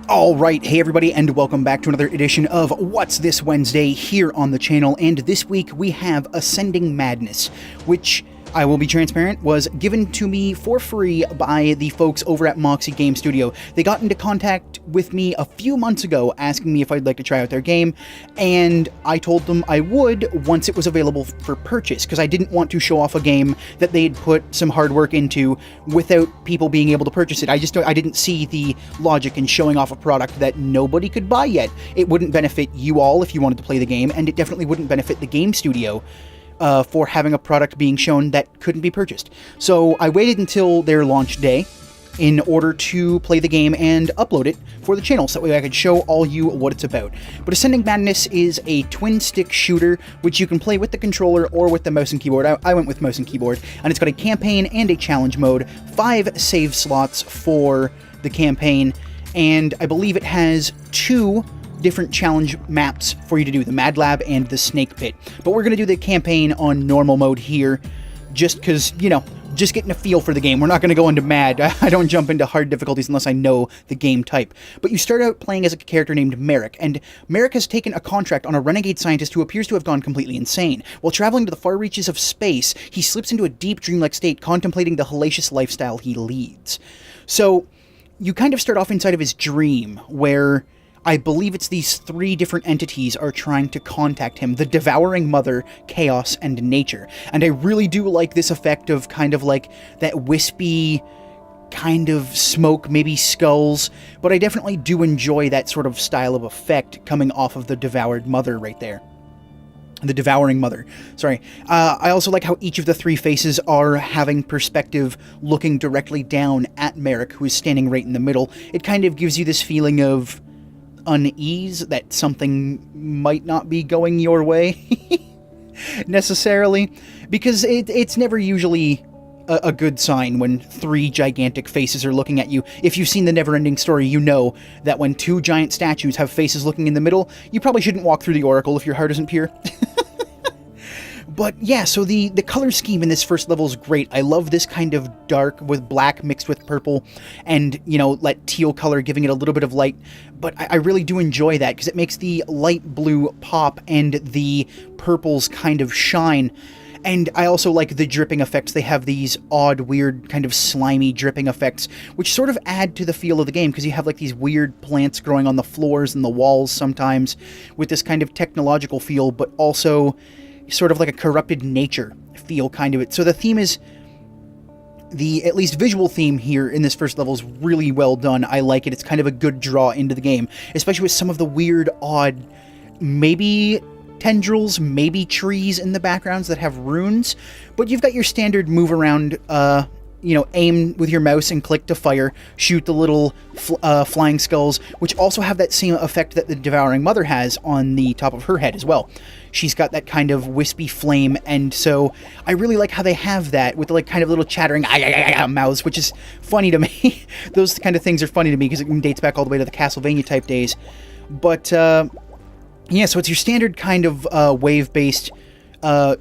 All right, hey everybody, and welcome back to another edition of What's This Wednesday here on the channel. And this week we have Ascending Madness, which, I will be transparent, was given to me for free by the folks over at Moxie Game Stuido. They got into contact with me a few months ago asking me if I'd like to try out their game, and I told them I would once it was available for purchase, because I didn't want to show off a game that they'd put some hard work into without people being able to purchase it. I didn't see the logic in showing off a product that nobody could buy yet. It wouldn't benefit you all if you wanted to play the game, and it definitely wouldn't benefit the game studio for having a product being shown that couldn't be purchased. So I waited until their launch day in order to play the game and upload it for the channel, so that way I could show all you what it's about. But Ascending Madness is a twin-stick shooter, which you can play with the controller or with the mouse and keyboard. I went with mouse and keyboard, and it's got a campaign and a challenge mode, 5 save slots for the campaign, and I believe it has 2 different challenge maps for you to do, the Mad Lab and the Snake Pit. But we're going to do the campaign on normal mode here, just because, you know, just getting a feel for the game. We're not going to go into Mad. I don't jump into hard difficulties unless I know the game type. But you start out playing as a character named Merrick, and Merrick has taken a contract on a renegade scientist who appears to have gone completely insane. While traveling to the far reaches of space, he slips into a deep dreamlike state, contemplating the hellacious lifestyle he leads. So you kind of start off inside of his dream, where I believe it's these 3 different entities are trying to contact him: the Devouring Mother, Chaos, and Nature. And I really do like this effect of kind of like that wispy kind of smoke, maybe skulls, but I definitely do enjoy that sort of style of effect coming off of the Devoured Mother right there. The Devouring Mother, sorry. I also like how each of the 3 faces are having perspective looking directly down at Merrick, who is standing right in the middle. It kind of gives you this feeling of unease that something might not be going your way necessarily, because it's never usually a good sign when 3 gigantic faces are looking at you. If you've seen the Neverending Story, you know that when 2 giant statues have faces looking in the middle, you probably shouldn't walk through the Oracle if your heart isn't pure. But yeah, so the color scheme in this first level is great. I love this kind of dark with black mixed with purple, and, you know, that teal color giving it a little bit of light. But I really do enjoy that, because it makes the light blue pop and the purples kind of shine. And I also like the dripping effects. They have these odd, weird, kind of slimy dripping effects, which sort of add to the feel of the game, because you have like these weird plants growing on the floors and the walls sometimes, with this kind of technological feel, but also sort of like a corrupted nature feel kind of it. So the theme is, the at least visual theme here in this first level is really well done. I like it. It's kind of a good draw into the game, especially with some of the weird, odd, maybe tendrils, maybe trees in the backgrounds that have runes. But you've got your standard move around, you know, aim with your mouse and click to fire, shoot the little flying skulls, which also have that same effect that the Devouring Mother has on the top of her head as well. She's got that kind of wispy flame, and so I really like how they have that with the like kind of little chattering mouths, which is funny to me. Those kind of things are funny to me because it dates back all the way to the Castlevania type days. But yeah, so it's your standard kind of wave-based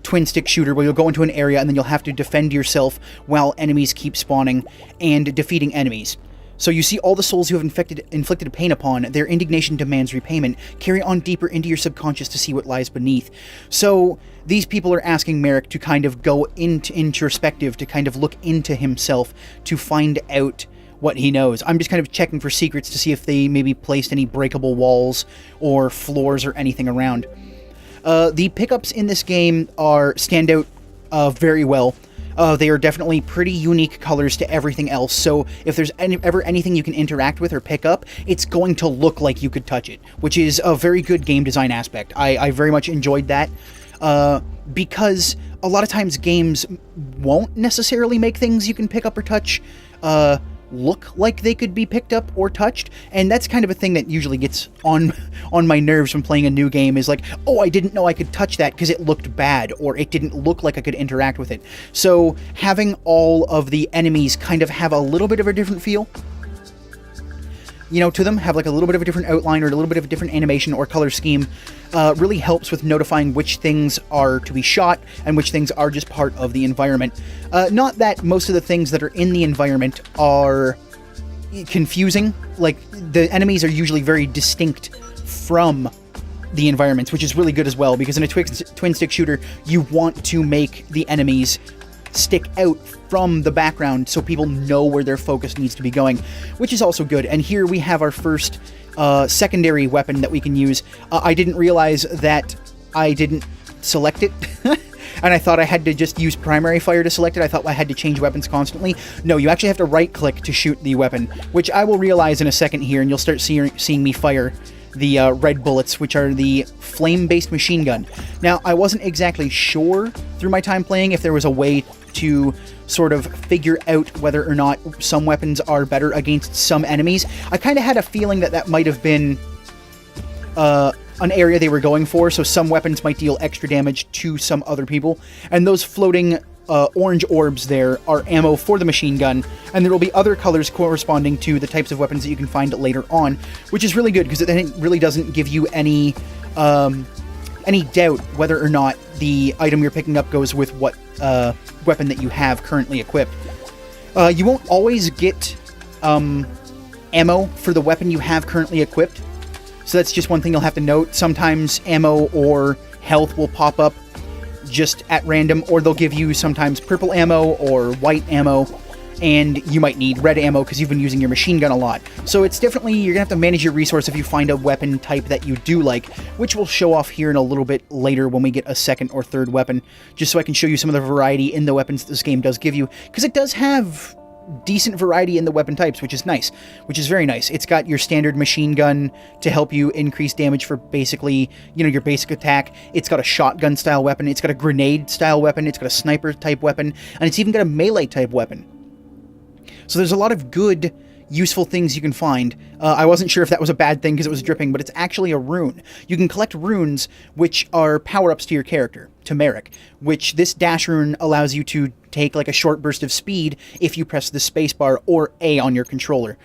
twin-stick shooter where you'll go into an area and then you'll have to defend yourself while enemies keep spawning and defeating enemies. So you see all the souls you have inflicted pain upon, their indignation demands repayment. Carry on deeper into your subconscious to see what lies beneath. So these people are asking Merrick to kind of go into introspective, to kind of look into himself, to find out what he knows. I'm just kind of checking for secrets to see if they maybe placed any breakable walls or floors or anything around. The pickups in this game stand out very well. They are definitely pretty unique colors to everything else, so if there's ever anything you can interact with or pick up, it's going to look like you could touch it, which is a very good game design aspect. I very much enjoyed that, because a lot of times games won't necessarily make things you can pick up or touch look like they could be picked up or touched, and that's kind of a thing that usually gets on my nerves when playing a new game, is like, oh, I didn't know I could touch that because it looked bad, or it didn't look like I could interact with it. So having all of the enemies kind of have a little bit of a different feel, you know, to them, have like a little bit of a different outline or a little bit of a different animation or color scheme, really helps with notifying which things are to be shot and which things are just part of the environment. Not that most of the things that are in the environment are, confusing. Like, the enemies are usually very distinct from the environments, which is really good as well, because in a twin-stick shooter, you want to make the enemies stick out from the background so people know where their focus needs to be going, which is also good. And here we have our first secondary weapon that we can use. I didn't realize that I didn't select it, and I thought I had to just use primary fire to select it. I thought I had to change weapons constantly. No, you actually have to right-click to shoot the weapon, which I will realize in a second here, and you'll start seeing me fire the red bullets, which are the flame-based machine gun. Now, I wasn't exactly sure through my time playing if there was a way to sort of figure out whether or not some weapons are better against some enemies. I kind of had a feeling that that might have been an area they were going for, so some weapons might deal extra damage to some other people, and those floating orange orbs there are ammo for the machine gun, and there will be other colors corresponding to the types of weapons that you can find later on, which is really good, because it really doesn't give you any doubt whether or not the item you're picking up goes with what weapon that you have currently equipped. You won't always get ammo for the weapon you have currently equipped, so that's just one thing you'll have to note. Sometimes ammo or health will pop up just at random, or they'll give you sometimes purple ammo or white ammo, and you might need red ammo because you've been using your machine gun a lot. So it's definitely, you're gonna have to manage your resource if you find a weapon type that you do like, which we'll show off here in a little bit later when we get a second or third weapon, just so I can show you some of the variety in the weapons this game does give you, because it does have decent variety in the weapon types, which is nice, which is very nice. It's got your standard machine gun to help you increase damage for basically, your basic attack. It's got a shotgun style weapon. It's got a grenade style weapon. It's got a sniper type weapon, and it's even got a melee type weapon. So there's a lot of good, useful things you can find. I wasn't sure if that was a bad thing because it was dripping, but it's actually a rune. You can collect runes, which are power-ups to your character, to Merrick, which this dash rune allows you to take like a short burst of speed if you press the spacebar or A on your controller.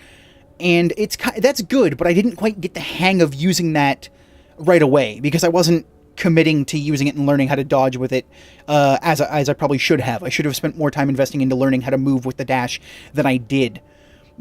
And that's good, but I didn't quite get the hang of using that right away because I wasn't committing to using it and learning how to dodge with it as I probably should have. I should have spent more time investing into learning how to move with the dash than I did.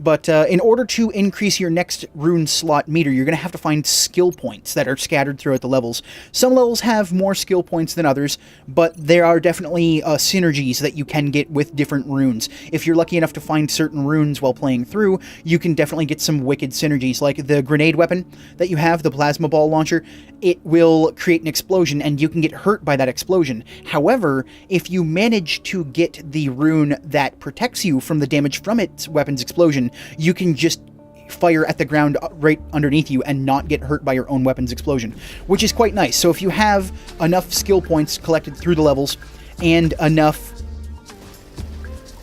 But in order to increase your next rune slot meter, you're going to have to find skill points that are scattered throughout the levels. Some levels have more skill points than others, but there are definitely synergies that you can get with different runes. If you're lucky enough to find certain runes while playing through, you can definitely get some wicked synergies. Like the grenade weapon that you have, the plasma ball launcher, it will create an explosion, and you can get hurt by that explosion. However, if you manage to get the rune that protects you from the damage from its weapon's explosion, you can just fire at the ground right underneath you and not get hurt by your own weapon's explosion, which is quite nice. So if you have enough skill points collected through the levels and enough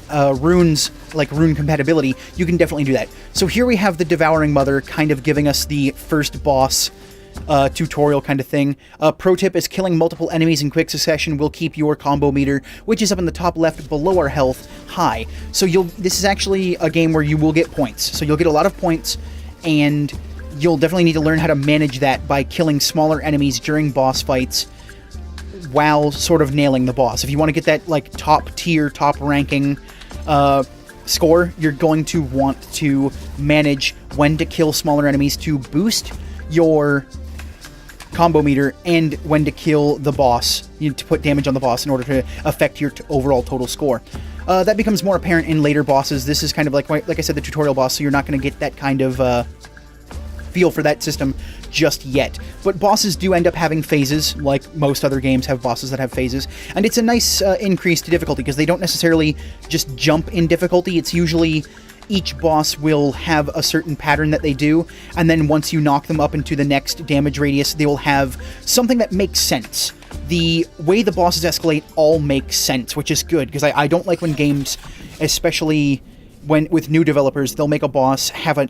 runes, like rune compatibility, you can definitely do that. So here we have the Devouring Mother kind of giving us the first boss tutorial kind of thing. Pro tip is killing multiple enemies in quick succession will keep your combo meter, which is up in the top left below our health, high. So this is actually a game where you will get points. So you'll get a lot of points, and you'll definitely need to learn how to manage that by killing smaller enemies during boss fights while sort of nailing the boss. If you want to get that like top tier, top ranking score, you're going to want to manage when to kill smaller enemies to boost your combo meter and when to kill the boss, to put damage on the boss in order to affect your overall total score. That becomes more apparent in later bosses. This is kind of like I said, the tutorial boss, so you're not going to get that kind of feel for that system just yet. But bosses do end up having phases, like most other games have bosses that have phases, and it's a nice increase to difficulty because they don't necessarily just jump in difficulty. It's usually each boss will have a certain pattern that they do, and then once you knock them up into the next damage radius, they will have something that makes sense. The way the bosses escalate all makes sense, which is good, because I don't like when games, especially with new developers, they'll make a boss have a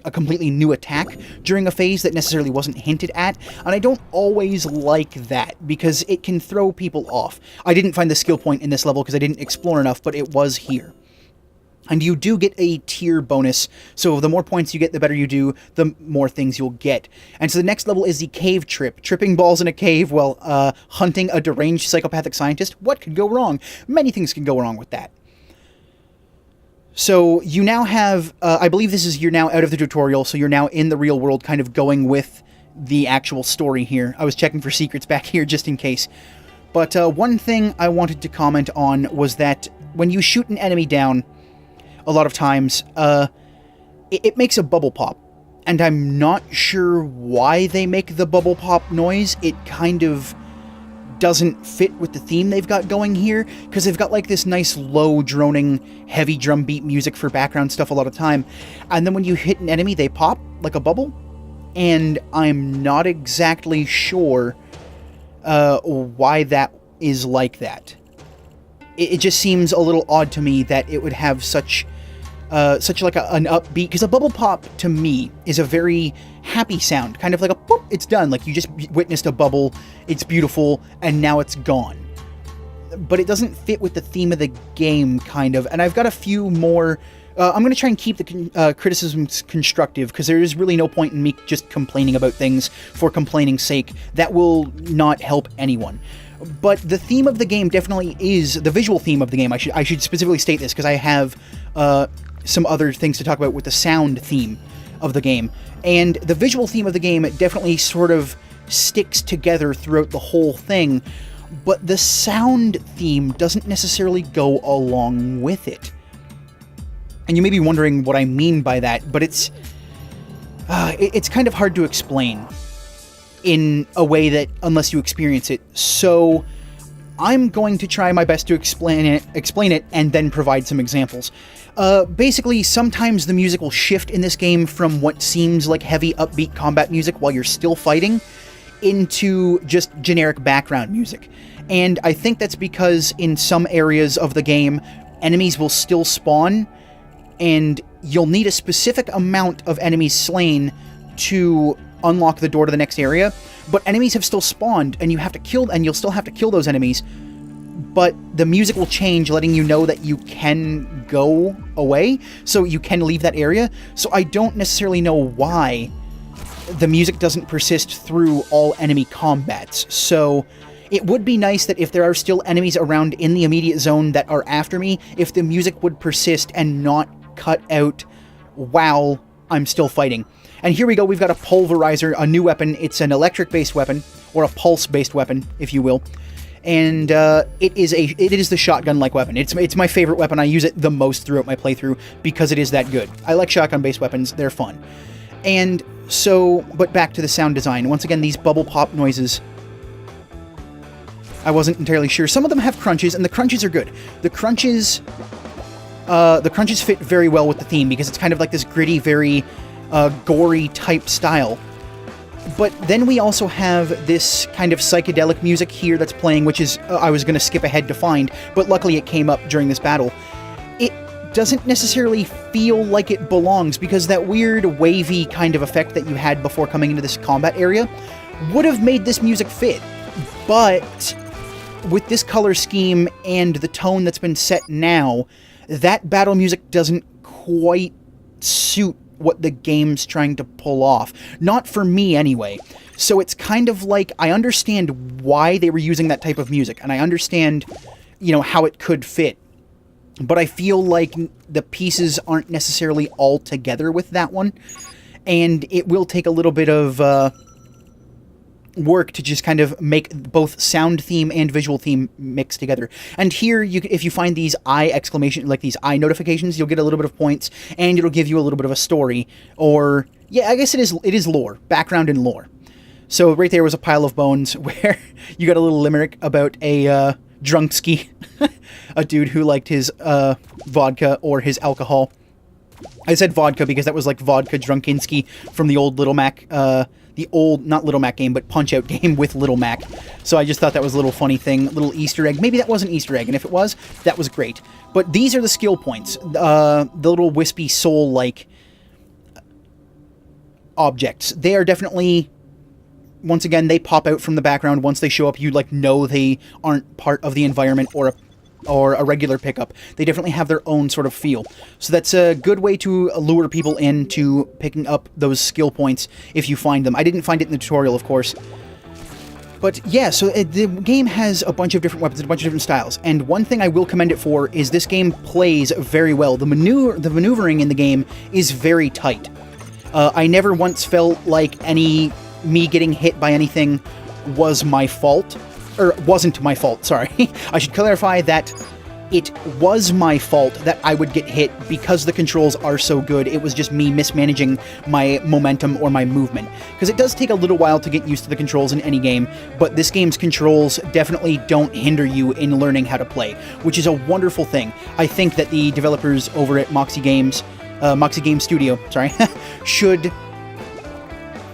completely new attack during a phase that necessarily wasn't hinted at, and I don't always like that, because it can throw people off. I didn't find the skill point in this level because I didn't explore enough, but it was here. And you do get a tier bonus, so the more points you get, the better you do, the more things you'll get. And so the next level is the cave trip. Tripping balls in a cave while hunting a deranged psychopathic scientist. What could go wrong? Many things can go wrong with that. So you now have, I believe you're now out of the tutorial, so you're now in the real world, kind of going with the actual story here. I was checking for secrets back here just in case. But one thing I wanted to comment on was that when you shoot an enemy down, a lot of times, it makes a bubble pop. And I'm not sure why they make the bubble pop noise. It kind of doesn't fit with the theme they've got going here, because they've got like this nice low droning heavy drum beat music for background stuff a lot of time, and then when you hit an enemy they pop like a bubble, and I'm not exactly sure why that is like that. It just seems a little odd to me that it would have such like an upbeat, because a bubble pop to me is a very happy sound, kind of like a boop, it's done, like you just witnessed a bubble, it's beautiful, and now it's gone. But it doesn't fit with the theme of the game, kind of, and I've got a few more. I'm going to try and keep the criticisms constructive, because there is really no point in me just complaining about things for complaining's sake. That will not help anyone. But the theme of the game definitely is, the visual theme of the game, I should specifically state this, because I have some other things to talk about with the sound theme of the game. And the visual theme of the game definitely sort of sticks together throughout the whole thing, but the sound theme doesn't necessarily go along with it. And you may be wondering what I mean by that, but it's kind of hard to explain in a way that, unless you experience it. So I'm going to try my best to explain it and then provide some examples. Basically, sometimes the music will shift in this game from what seems like heavy upbeat combat music while you're still fighting into just generic background music. And I think that's because in some areas of the game, enemies will still spawn, and you'll need a specific amount of enemies slain to unlock the door to the next area, but enemies have still spawned, and you'll still have to kill those enemies, but the music will change, letting you know that you can go away, so you can leave that area. So I don't necessarily know why the music doesn't persist through all enemy combats. So it would be nice that if there are still enemies around in the immediate zone that are after me, if the music would persist and not cut out while I'm still fighting. And here we go, we've got a pulverizer, a new weapon. It's an electric-based weapon, or a pulse-based weapon, if you will. And it is the shotgun-like weapon. It's my favorite weapon. I use it the most throughout my playthrough because it is that good. I like shotgun-based weapons, they're fun. And so, but back to the sound design. Once again, these bubble pop noises, I wasn't entirely sure. Some of them have crunches, and the crunches are good. The crunches fit very well with the theme, because it's kind of like this gritty, very gory type style. But then we also have this kind of psychedelic music here that's playing, which is, I was going to skip ahead to find, but luckily it came up during this battle. It doesn't necessarily feel like it belongs, because that weird wavy kind of effect that you had before coming into this combat area would have made this music fit. But with this color scheme and the tone that's been set now, that battle music doesn't quite suit what the game's trying to pull off. Not for me, anyway. So it's kind of like, I understand why they were using that type of music, and I understand, how it could fit. But I feel like the pieces aren't necessarily all together with that one, and it will take a little bit of work to just kind of make both sound theme and visual theme mix together. And here, if you find these these eye notifications, you'll get a little bit of points, and it'll give you a little bit of a story, or, yeah, I guess it is lore, background and lore. So right there was a pile of bones where you got a little limerick about a drunkski, a dude who liked his vodka or his alcohol. I said vodka because that was like vodka drunkinski from the old Little Mac, the old, not Little Mac game, but Punch-Out game with Little Mac. So I just thought that was a little funny thing, little Easter egg. Maybe that was an Easter egg, and if it was, that was great. But these are the skill points, the little wispy soul-like objects. They are definitely, once again, they pop out from the background. Once they show up, you know they aren't part of the environment or a regular pickup. They definitely have their own sort of feel. So that's a good way to lure people into picking up those skill points if you find them. I didn't find it in the tutorial, of course. But yeah, so the game has a bunch of different weapons and a bunch of different styles, and one thing I will commend it for is this game plays very well. The maneuvering in the game is very tight. I never once felt like me getting hit by anything was my fault, or wasn't my fault, sorry. I should clarify that it was my fault that I would get hit because the controls are so good. It was just me mismanaging my momentum or my movement. Because it does take a little while to get used to the controls in any game, but this game's controls definitely don't hinder you in learning how to play, which is a wonderful thing. I think that the developers over at Moxie Game Stuido, sorry, should,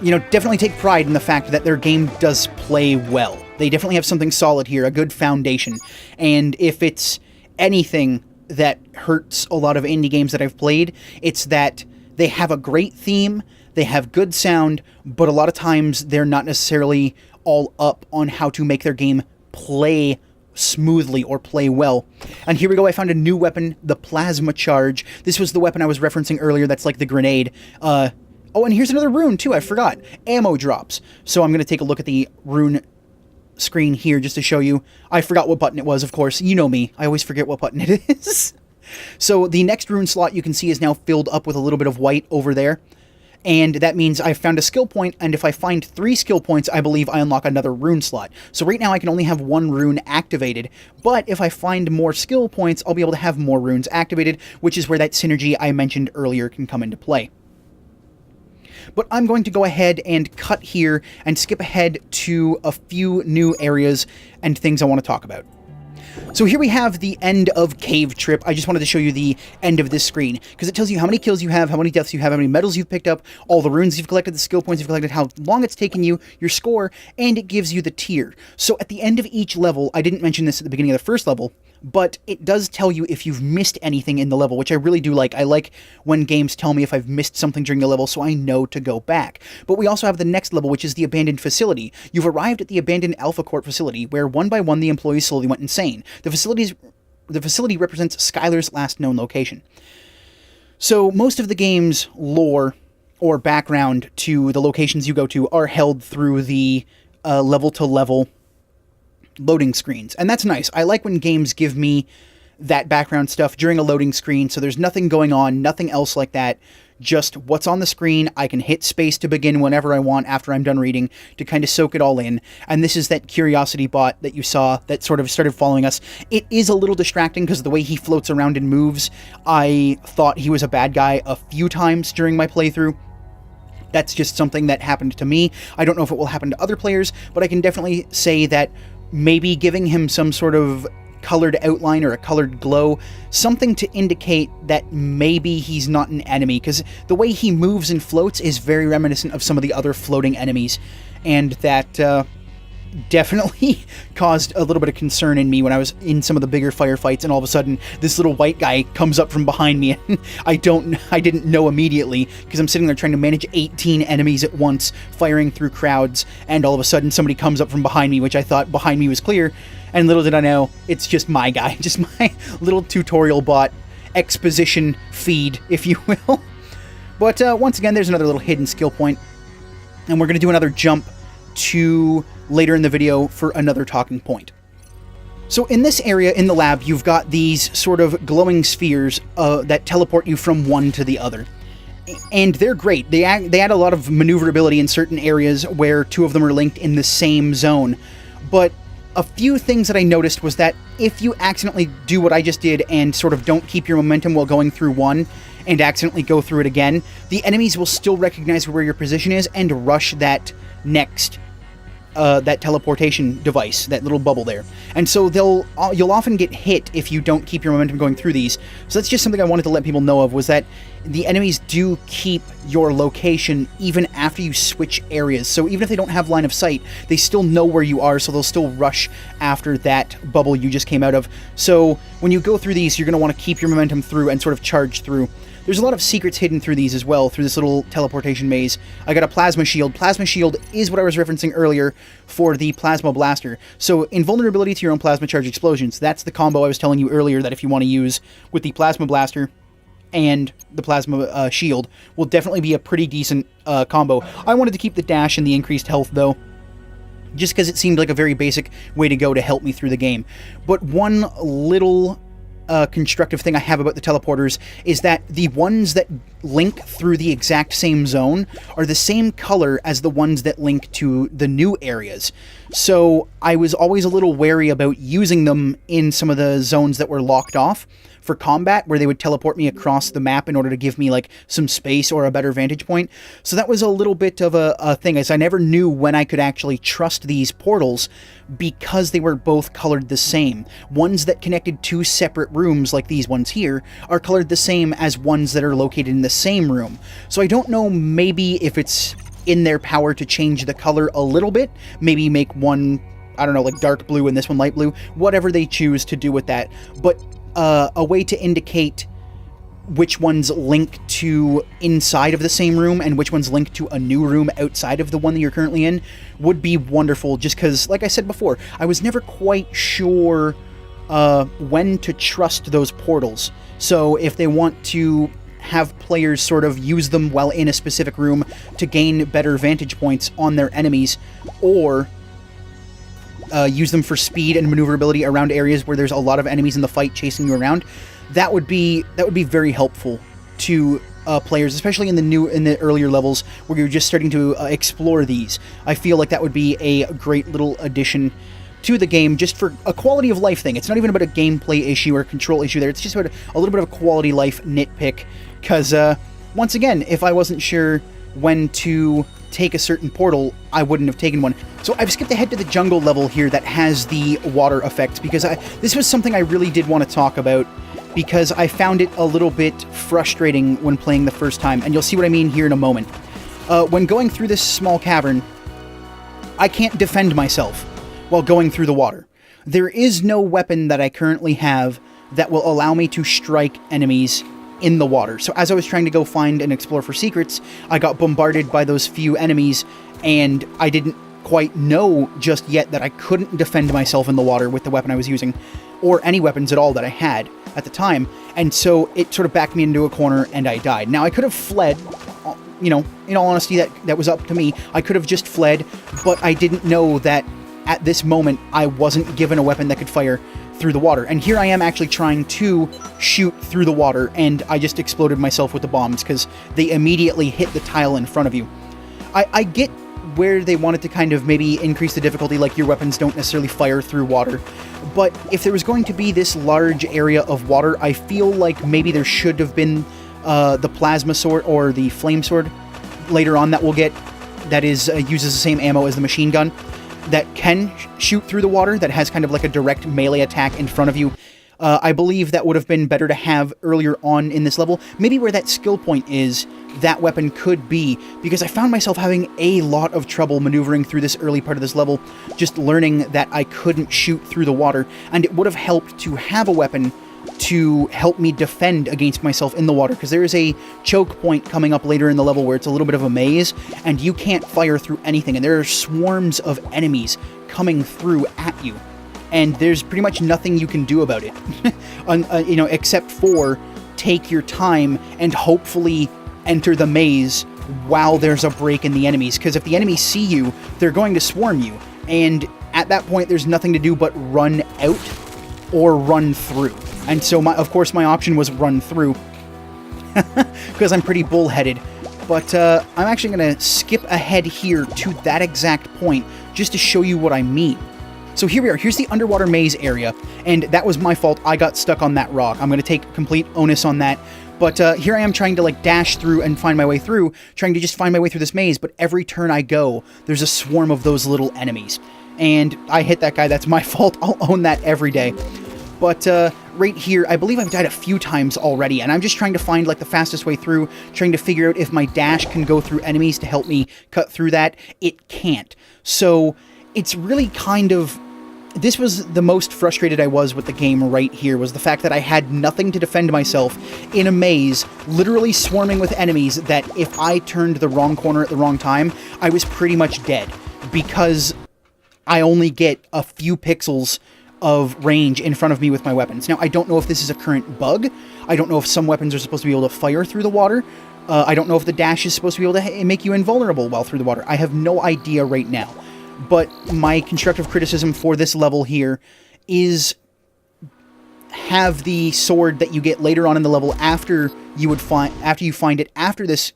definitely take pride in the fact that their game does play well. They definitely have something solid here, a good foundation. And if it's anything that hurts a lot of indie games that I've played, it's that they have a great theme, they have good sound, but a lot of times they're not necessarily all up on how to make their game play smoothly or play well. And here we go, I found a new weapon, the Plasma Charge. This was the weapon I was referencing earlier, that's like the grenade. Oh, and here's another rune too, I forgot. Ammo drops. So I'm going to take a look at the rune screen here just to show you. I forgot what button it was, of course. You know me. I always forget what button it is. So the next rune slot you can see is now filled up with a little bit of white over there. And that means I've found a skill point, and if I find 3 skill points, I believe I unlock another rune slot. So right now I can only have 1 rune activated, but if I find more skill points, I'll be able to have more runes activated, which is where that synergy I mentioned earlier can come into play. But I'm going to go ahead and cut here and skip ahead to a few new areas and things I want to talk about. So here we have the end of Cave Trip. I just wanted to show you the end of this screen, because it tells you how many kills you have, how many deaths you have, how many medals you've picked up, all the runes you've collected, the skill points you've collected, how long it's taken you, your score, and it gives you the tier. So at the end of each level, I didn't mention this at the beginning of the first level, but it does tell you if you've missed anything in the level, which I really do like. I like when games tell me if I've missed something during the level, so I know to go back. But we also have the next level, which is the Abandoned Facility. You've arrived at the Abandoned Alpha Corp facility, where one by one the employees slowly went insane. The facility represents Skylar's last known location. So most of the game's lore or background to the locations you go to are held through the level-to-level loading screens, and that's nice. I like when games give me that background stuff during a loading screen, so there's nothing going on, nothing else like that, just what's on the screen. I can hit space to begin whenever I want after I'm done reading to kind of soak it all in. And this is that curiosity bot that you saw that sort of started following us. It is a little distracting because of the way he floats around and moves. I thought he was a bad guy a few times during my playthrough. That's just something that happened to me. I don't know if it will happen to other players, but I can definitely say that maybe giving him some sort of colored outline or a colored glow, something to indicate that maybe he's not an enemy, because the way he moves and floats is very reminiscent of some of the other floating enemies, and that definitely caused a little bit of concern in me when I was in some of the bigger firefights, and all of a sudden this little white guy comes up from behind me, and I didn't know immediately, because I'm sitting there trying to manage 18 enemies at once, firing through crowds, and all of a sudden somebody comes up from behind me, which I thought behind me was clear, and little did I know, it's just my guy, just my little tutorial bot exposition feed, if you will. But once again, there's another little hidden skill point, and we're going to do another jump to later in the video for another talking point. So in this area in the lab, you've got these sort of glowing spheres that teleport you from one to the other. And they're great. They add a lot of maneuverability in certain areas where 2 of them are linked in the same zone. But a few things that I noticed was that if you accidentally do what I just did and sort of don't keep your momentum while going through one and accidentally go through it again, the enemies will still recognize where your position is and rush that next that teleportation device, that little bubble there. And so you'll often get hit if you don't keep your momentum going through these. So that's just something I wanted to let people know of, was that the enemies do keep your location even after you switch areas. So even if they don't have line of sight, they still know where you are, so they'll still rush after that bubble you just came out of. So when you go through these, you're going to want to keep your momentum through and sort of charge through. There's a lot of secrets hidden through these as well, through this little teleportation maze. I got a plasma shield. Plasma shield is what I was referencing earlier for the plasma blaster. So invulnerability to your own plasma charge explosions. That's the combo I was telling you earlier that if you want to use with the plasma blaster and the plasma shield will definitely be a pretty decent combo. I wanted to keep the dash and the increased health though, just because it seemed like a very basic way to go to help me through the game. But one little constructive thing I have about the teleporters is that the ones that link through the exact same zone are the same color as the ones that link to the new areas. So I was always a little wary about using them in some of the zones that were locked off for combat, where they would teleport me across the map in order to give me like some space or a better vantage point. So that was a little bit of a thing, as I never knew when I could actually trust these portals because they were both colored the same. Ones that connected two separate rooms, like these ones here, are colored the same as ones that are located in the same room. So I don't know, maybe if it's in their power to change the color a little bit, maybe make one, I don't know, like dark blue and this one light blue, whatever they choose to do with that. But a way to indicate which ones link to inside of the same room and which ones link to a new room outside of the one that you're currently in would be wonderful, just because, like I said before, I was never quite sure when to trust those portals. So if they want to have players sort of use them while in a specific room to gain better vantage points on their enemies, or use them for speed and maneuverability around areas where there's a lot of enemies in the fight chasing you around, that would be very helpful to players, especially in the earlier levels where you're just starting to explore these. I feel like that would be a great little addition to the game, just for a quality of life thing. It's not even about a gameplay issue or a control issue there. It's just about a little bit of a quality life nitpick, because once again, if I wasn't sure when to take a certain portal, I wouldn't have taken one. So I've skipped ahead to the jungle level here that has the water effects, because this was something I really did want to talk about, because I found it a little bit frustrating when playing the first time, and you'll see what I mean here in a moment. When going through this small cavern, I can't defend myself while going through the water. There is no weapon that I currently have that will allow me to strike enemies in the water. So as I was trying to go find and explore for secrets, I got bombarded by those few enemies, and I didn't quite know just yet that I couldn't defend myself in the water with the weapon I was using, or any weapons at all that I had at the time, and so it sort of backed me into a corner and I died. Now I could have fled, you know, in all honesty, that was up to me. I could have just fled, but I didn't know that at this moment I wasn't given a weapon that could fire through the water. And here I am actually trying to shoot through the water, and I just exploded myself with the bombs because they immediately hit the tile in front of you. I get where they wanted to kind of maybe increase the difficulty, like your weapons don't necessarily fire through water, but if there was going to be this large area of water, I feel like maybe there should have been the plasma sword or the flame sword later on that we'll get, that is uses the same ammo as the machine gun, that can shoot through the water, that has kind of like a direct melee attack in front of you. I believe that would have been better to have earlier on in this level. Maybe where that skill point is, that weapon could be, because I found myself having a lot of trouble maneuvering through this early part of this level, just learning that I couldn't shoot through the water, and it would have helped to have a weapon to help me defend against myself in the water, because there is a choke point coming up later in the level where it's a little bit of a maze, and you can't fire through anything, and there are swarms of enemies coming through at you, and there's pretty much nothing you can do about it, you know, except for take your time and hopefully enter the maze while there's a break in the enemies, because if the enemies see you, they're going to swarm you, and at that point there's nothing to do but run out or run through. And so, of course, my option was run through, because I'm pretty bullheaded. But I'm actually going to skip ahead here to that exact point, just to show you what I mean. So here we are. Here's the underwater maze area, and that was my fault. I got stuck on that rock. I'm going to take complete onus on that. But here I am trying to, like, dash through and find my way through, trying to just find my way through this maze, but every turn I go, there's a swarm of those little enemies. And I hit that guy. That's my fault. I'll own that every day. But right here, I believe I've died a few times already, and I'm just trying to find like the fastest way through, trying to figure out if my dash can go through enemies to help me cut through that. It can't. So it's really kind of... This was the most frustrated I was with the game right here, was the fact that I had nothing to defend myself in a maze, literally swarming with enemies that if I turned the wrong corner at the wrong time, I was pretty much dead, because I only get a few pixels of range in front of me with my weapons. Now, I don't know if this is a current bug. I don't know if some weapons are supposed to be able to fire through the water. I don't know if the dash is supposed to be able to make you invulnerable while through the water. I have no idea right now. but my constructive criticism for this level here is have the sword that you get later on in the level after you find it after this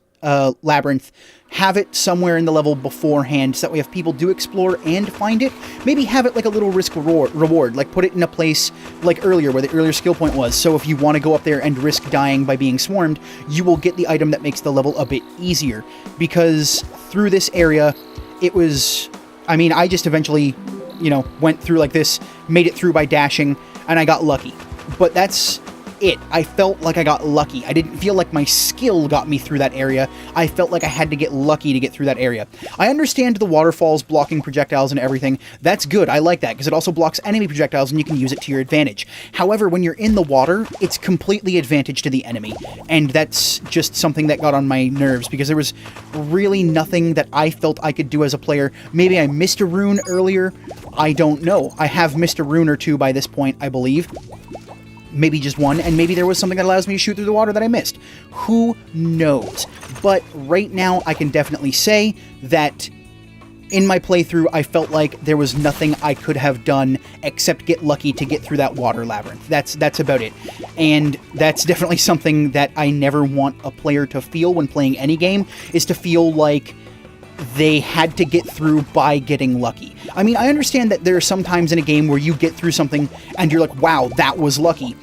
labyrinth, have it somewhere in the level beforehand, so that way if people do explore and find it, maybe have it like a little risk reward, like put it in a place like earlier, where the earlier skill point was, so if you want to go up there and risk dying by being swarmed, you will get the item that makes the level a bit easier, because through this area, it was, I mean, I just eventually, you know, went through like this, made it through by dashing, and I got lucky. But that's it. I felt like I got lucky. I didn't feel like my skill got me through that area. I felt like I had to get lucky to get through that area. I understand the waterfalls blocking projectiles and everything. That's good. I like that, because it also blocks enemy projectiles and you can use it to your advantage. However, when you're in the water, it's completely advantage to the enemy. And that's just something that got on my nerves, because there was really nothing that I felt I could do as a player. Maybe I missed a rune earlier. I don't know. I have missed a rune or two by this point, I believe. Maybe just one, and maybe there was something that allows me to shoot through the water that I missed. Who knows? But right now, I can definitely say that in my playthrough, I felt like there was nothing I could have done except get lucky to get through that water labyrinth. That's about it. And that's definitely something that I never want a player to feel when playing any game, is to feel like they had to get through by getting lucky. I mean, I understand that there are some times in a game where you get through something and you're like, wow, that was lucky.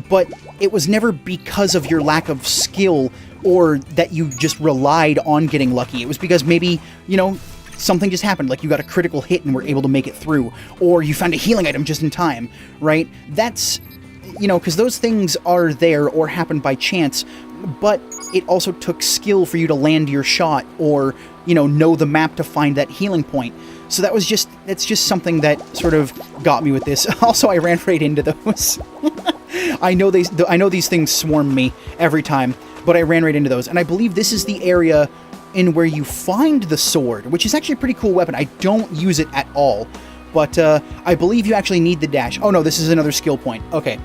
But it was never because of your lack of skill or that you just relied on getting lucky. It was because maybe, you know, something just happened, like you got a critical hit and were able to make it through, or you found a healing item just in time, right? That's, you know, because those things are there or happen by chance, but it also took skill for you to land your shot or, you know the map to find that healing point. So that's just something that sort of got me with this. Also, I ran right into those. I know these things swarm me every time, but I ran right into those. And I believe this is the area in where you find the sword, which is actually a pretty cool weapon. I don't use it at all, but I believe you actually need the dash. Oh no, this is another skill point. Okay.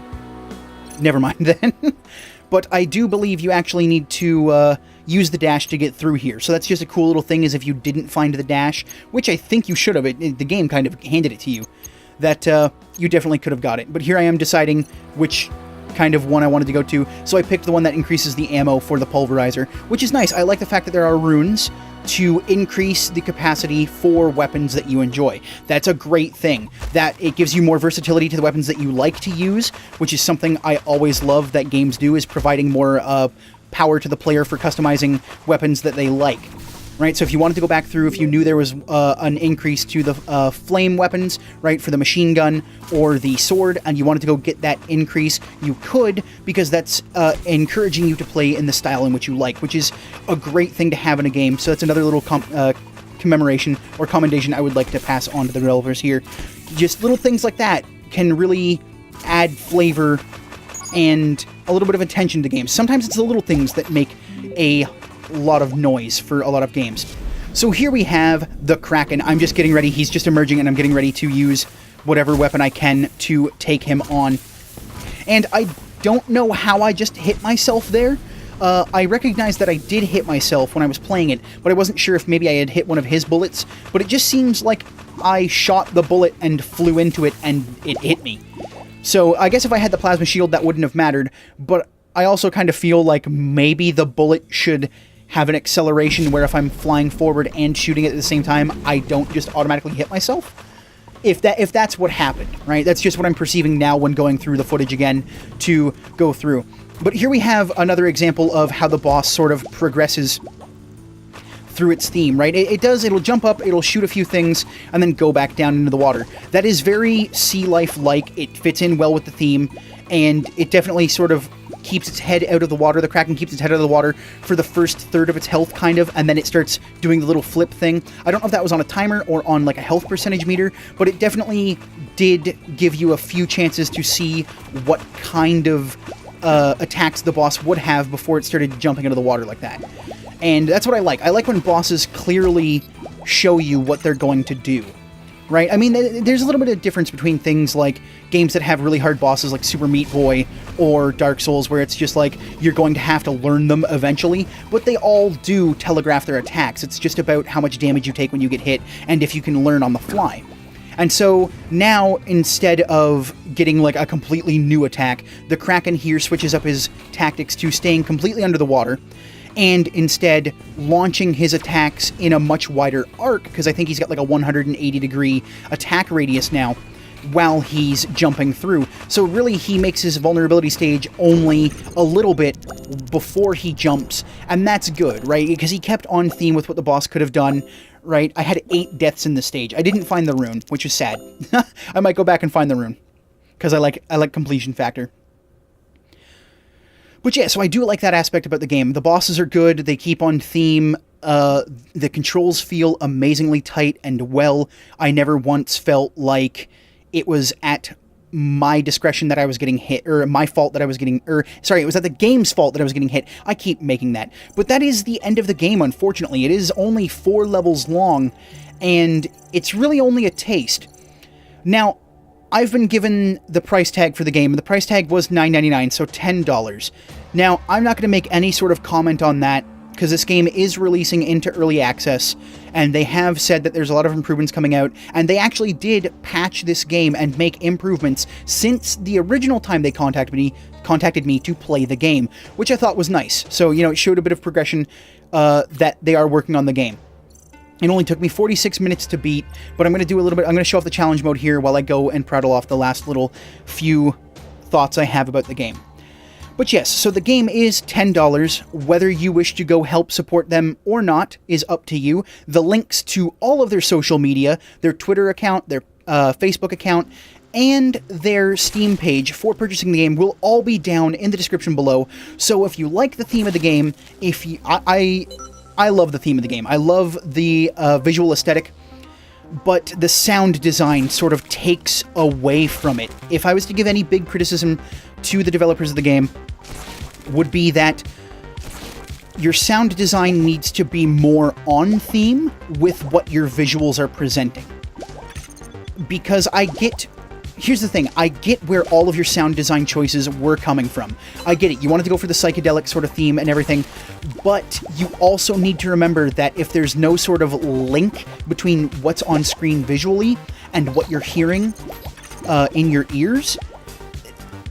Never mind then. But I do believe you actually need to use the dash to get through here. So that's just a cool little thing, is if you didn't find the dash, which I think you should have, the game kind of handed it to you, that you definitely could have got it. But here I am deciding which kind of one I wanted to go to, so I picked the one that increases the ammo for the pulverizer, which is nice. I like the fact that there are runes to increase the capacity for weapons that you enjoy. That's a great thing. That it gives you more versatility to the weapons that you like to use, which is something I always love that games do, is providing more power to the player for customizing weapons that they like. Right, so if you wanted to go back through, if you knew there was an increase to the flame weapons, right, for the machine gun or the sword, and you wanted to go get that increase, you could, because that's encouraging you to play in the style in which you like, which is a great thing to have in a game. So that's another little commemoration or commendation I would like to pass on to the developers here. Just little things like that can really add flavor and a little bit of attention to games. Sometimes it's the little things that make a lot of noise for a lot of games. So here we have the Kraken. I'm just getting ready. He's just emerging, and I'm getting ready to use whatever weapon I can to take him on. And I don't know how I just hit myself there. I recognize that I did hit myself when I was playing it, but I wasn't sure if maybe I had hit one of his bullets. But it just seems like I shot the bullet and flew into it, and it hit me. So I guess if I had the plasma shield, that wouldn't have mattered. But I also kind of feel like maybe the bullet should have an acceleration where if I'm flying forward and shooting it at the same time, I don't just automatically hit myself. If that's what happened, right? That's just what I'm perceiving now when going through the footage again to go through. But here we have another example of how the boss sort of progresses through its theme, right? It'll jump up, it'll shoot a few things, and then go back down into the water. That is very sea life-like. It fits in well with the theme, and it definitely sort of keeps its head out of the water. The Kraken keeps its head out of the water for the first third of its health, kind of, and then it starts doing the little flip thing. I don't know if that was on a timer or on like a health percentage meter, but it definitely did give you a few chances to see what kind of attacks the boss would have before it started jumping into the water like that. And that's what I like. I like when bosses clearly show you what they're going to do. right? I mean, there's a little bit of difference between things like games that have really hard bosses like Super Meat Boy or Dark Souls, where it's just like you're going to have to learn them eventually, but they all do telegraph their attacks. It's just about how much damage you take when you get hit and if you can learn on the fly. And so now, instead of getting like a completely new attack, the Kraken here switches up his tactics to staying completely under the water, and instead launching his attacks in a much wider arc, because I think he's got like a 180-degree attack radius now, while he's jumping through. So really, he makes his vulnerability stage only a little bit before he jumps, and that's good, right? Because he kept on theme with what the boss could have done, right? I had 8 deaths in the stage. I didn't find the rune, which is sad. I might go back and find the rune, because I like completion factor. But yeah, so I do like that aspect about the game. The bosses are good, they keep on theme, the controls feel amazingly tight and well. I never once felt like it was at my discretion that I was getting hit, or my fault that I was getting, sorry, it was at the game's fault that I was getting hit. I keep making that. But that is the end of the game, unfortunately. It is only 4 levels long, and it's really only a taste. Now, I've been given the price tag for the game, and the price tag was $9.99, so $10. Now, I'm not going to make any sort of comment on that, because this game is releasing into early access, and they have said that there's a lot of improvements coming out, and they actually did patch this game and make improvements since the original time they contacted me to play the game, which I thought was nice. So, you know, it showed a bit of progression that they are working on the game. It only took me 46 minutes to beat, but I'm going to do a little bit, I'm going to show off the challenge mode here while I go and prattle off the last little few thoughts I have about the game. But yes, so the game is $10. Whether you wish to go help support them or not is up to you. The links to all of their social media, their Twitter account, their Facebook account, and their Steam page for purchasing the game will all be down in the description below. So if you like the theme of the game, I love the theme of the game. I love the visual aesthetic, but the sound design sort of takes away from it. If I was to give any big criticism to the developers of the game, would be that your sound design needs to be more on theme with what your visuals are presenting. Because here's the thing, I get where all of your sound design choices were coming from. I get it, you wanted to go for the psychedelic sort of theme and everything, but you also need to remember that if there's no sort of link between what's on screen visually and what you're hearing in your ears,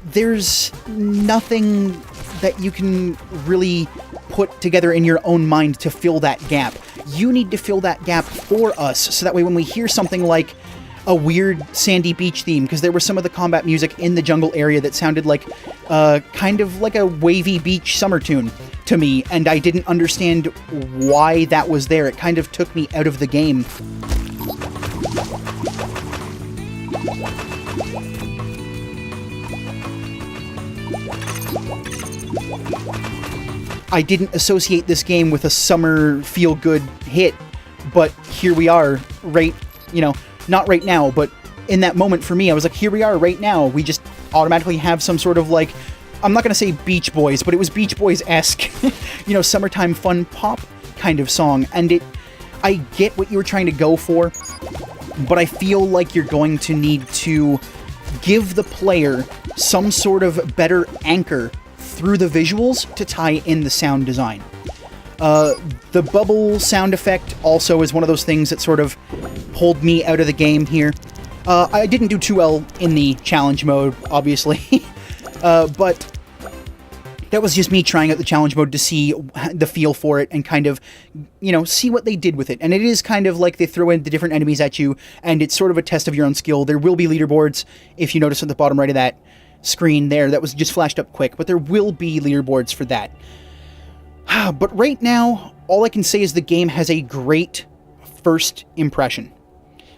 there's nothing that you can really put together in your own mind to fill that gap. You need to fill that gap for us, so that way when we hear something like a weird sandy beach theme, because there was some of the combat music in the jungle area that sounded like kind of like a wavy beach summer tune to me, and I didn't understand why that was there. It kind of took me out of the game. I didn't associate this game with a summer feel-good hit, but here we are, not right now, but in that moment for me, I was like, here we are right now. We just automatically have some sort of like, I'm not going to say Beach Boys, but it was Beach Boys-esque, summertime fun pop kind of song. And I get what you were trying to go for, but I feel like you're going to need to give the player some sort of better anchor through the visuals to tie in the sound design. The bubble sound effect also is one of those things that sort of pulled me out of the game here. I didn't do too well in the challenge mode, obviously, but that was just me trying out the challenge mode to see the feel for it and kind of, see what they did with it. And it is kind of like they throw in the different enemies at you, and it's sort of a test of your own skill. There will be leaderboards, if you notice at the bottom right of that screen there, that was just flashed up quick, but there will be leaderboards for that. But right now, all I can say is the game has a great first impression.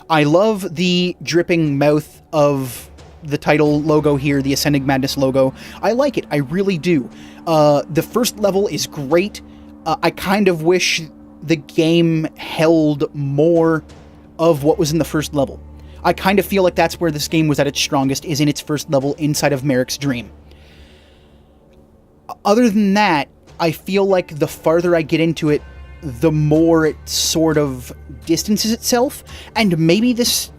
I love the dripping mouth of the title logo here, the Ascending Madness logo. I like it, I really do. The first level is great. I kind of wish the game held more of what was in the first level. I kind of feel like that's where this game was at its strongest, is in its first level inside of Merrick's Dream. Other than that, I feel like the farther I get into it, the more it sort of distances itself. And maybe this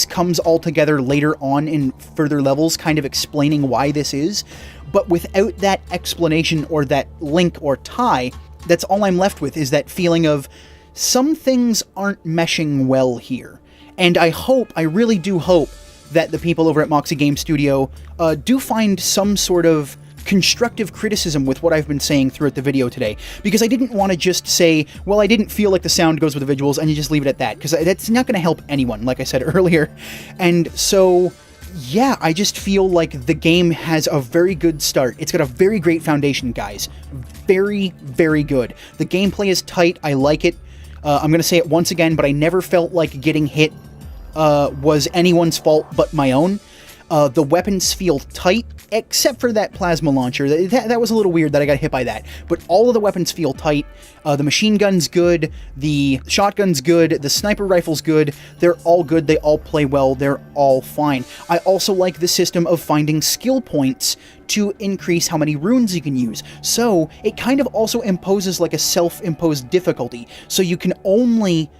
comes all together later on in further levels, kind of explaining why this is. But without that explanation or that link or tie, that's all I'm left with, is that feeling of some things aren't meshing well here. And I really do hope that the people over at Moxie Game Studio do find some sort of constructive criticism with what I've been saying throughout the video today, because I didn't want to just say, well, I didn't feel like the sound goes with the visuals, and you just leave it at that, because that's not going to help anyone, like I said earlier. And so, yeah, I just feel like the game has a very good start. It's got a very great foundation, guys. Very, very good. The gameplay is tight. I like it. I'm going to say it once again, but I never felt like getting hit was anyone's fault but my own. The weapons feel tight, except for that plasma launcher. That was a little weird that I got hit by that. But all of the weapons feel tight. The machine gun's good. The shotgun's good. The sniper rifle's good. They're all good. They all play well. They're all fine. I also like the system of finding skill points to increase how many runes you can use. So it kind of also imposes like a self-imposed difficulty. So you can only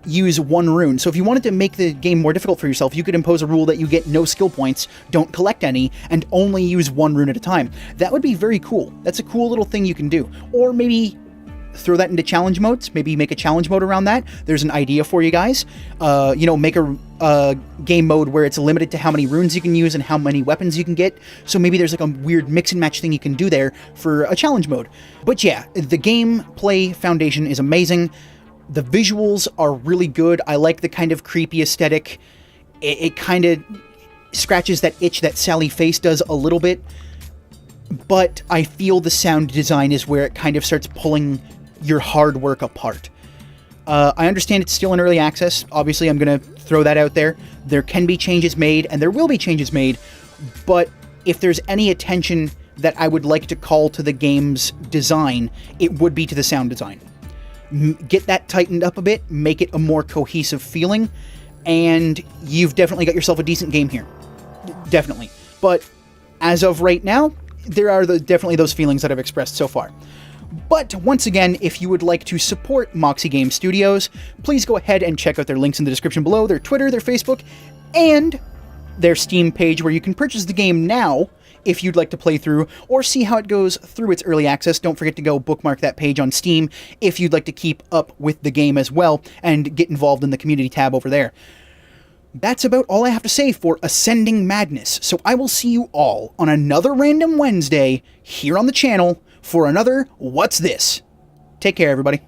use one rune. So if you wanted to make the game more difficult for yourself, you could impose a rule that you get no skill points, don't collect any, and only use one rune at a time. That would be very cool. That's a cool little thing you can do. Or maybe throw that into challenge modes. Maybe make a challenge mode around that. There's an idea for you guys. Make a game mode where it's limited to how many runes you can use and how many weapons you can get. So maybe there's like a weird mix and match thing you can do there for a challenge mode. But yeah, the gameplay foundation is amazing. The visuals are really good. I like the kind of creepy aesthetic. It kind of scratches that itch that Sally Face does a little bit. But I feel the sound design is where it kind of starts pulling your hard work apart. I understand it's still in early access. Obviously, I'm going to throw that out there. There can be changes made, and there will be changes made. But if there's any attention that I would like to call to the game's design, it would be to the sound design. Get that tightened up a bit, make it a more cohesive feeling, and you've definitely got yourself a decent game here. Definitely. But as of right now, there are definitely those feelings that I've expressed so far. But once again, if you would like to support Moxie Game Studios, please go ahead and check out their links in the description below, their Twitter, their Facebook, and their Steam page where you can purchase the game now if you'd like to play through or see how it goes through its early access. Don't forget to go bookmark that page on Steam if you'd like to keep up with the game as well and get involved in the community tab over there. That's about all I have to say for Ascending Madness, so I will see you all on another Random Wednesday here on the channel for another What's This? Take care, everybody.